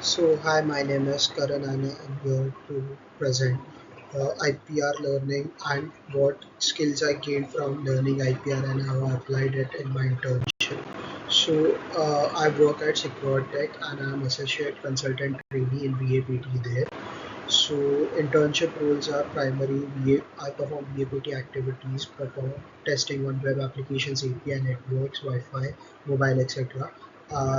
Hi, my name is Karan and I'm here to present IPR learning and what skills I gained from learning IPR and how I applied it in my internship. I work at Securtech and I'm associate consultant trainee in VAPT there. So internship roles are primary I perform VAPT activities, perform testing on web applications, API networks, Wi-Fi, mobile, etc.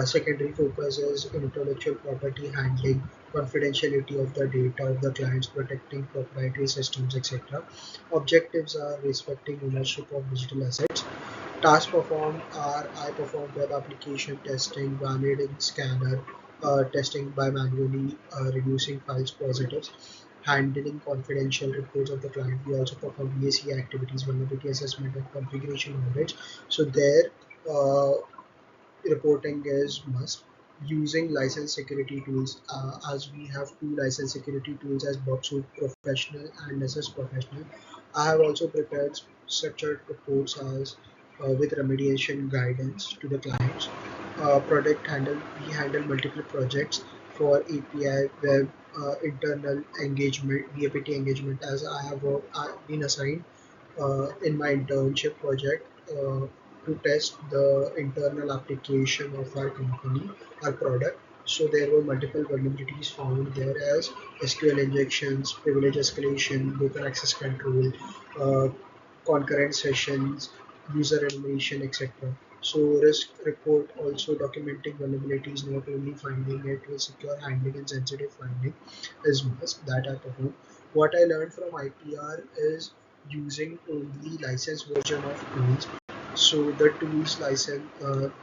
Secondary focus is intellectual property handling, confidentiality of the data of the clients, protecting proprietary systems, etc. Objectives are respecting ownership of digital assets. Tasks performed are I perform web application testing, validating scanner, testing by manually reducing files positives, handling confidential reports of the client. We also perform VAC activities, vulnerability assessment and configuration audits. So there, uh, reporting is must. Using license security tools, as we have two license security tools as Boxwood Professional and SS Professional. I have also prepared structured reports as with remediation guidance to the clients. Product handle We handle multiple projects for API, web, internal engagement, VAPT engagement. As I've been assigned in my internship project to test the internal application of our company, our product. So there were multiple vulnerabilities found there as SQL injections, privilege escalation, broken access control, uh, concurrent sessions, user animation, etc. So risk report also documenting vulnerabilities, not only finding it with secure handling and sensitive finding is must that I perform. What I learned from IPR is using only licensed version of tools. So the tools license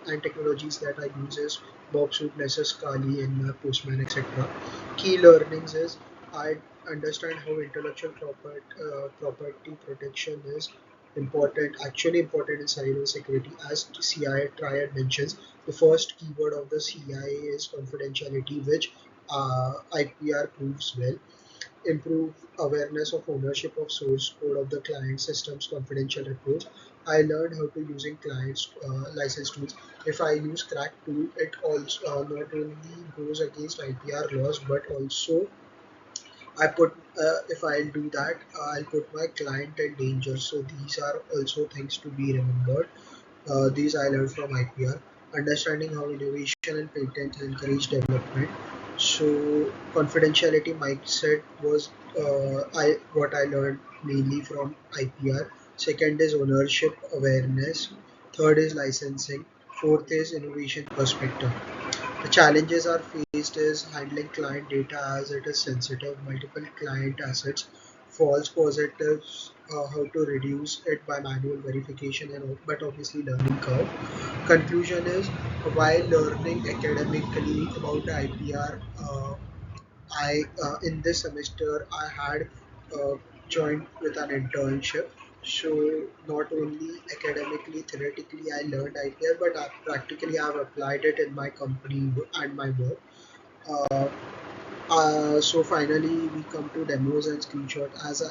and technologies that I use is Bobsuit, Nessus, Kali, and Postman, etc. Key learnings is I understand how intellectual property protection is actually important in cyber security. As CIA Triad mentions, the first keyword of the CIA is confidentiality, which IPR proves well. Improve awareness of ownership of source code of the client system's confidential reports. I learned how to using clients license tools. If I use crack tool, it also not only goes against IPR laws but also I put if I'll do that, I'll put my client in danger. So these are also things to be remembered. These I learned from IPR. Understanding how innovation and patents encourage development. So confidentiality mindset was I what I learned mainly from IPR. Second is ownership awareness. Third is licensing. Fourth is innovation perspective. The challenges are faced is handling client data as it is sensitive, multiple client assets, false positives, how to reduce it by manual verification, and but obviously learning curve. Conclusion is while learning academically about IPR, I in this semester I had uh, joined with an internship. So not only academically, theoretically, I learned IPR, but practically I've applied it in my company and my work. Uh, so finally, we come to demos and screenshot. As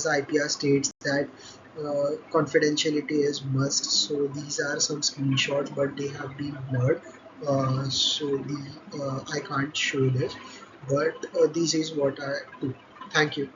IPR states that confidentiality is must. So these are some screenshots, but they have been blurred. I can't show this, but this is what I do. Thank you.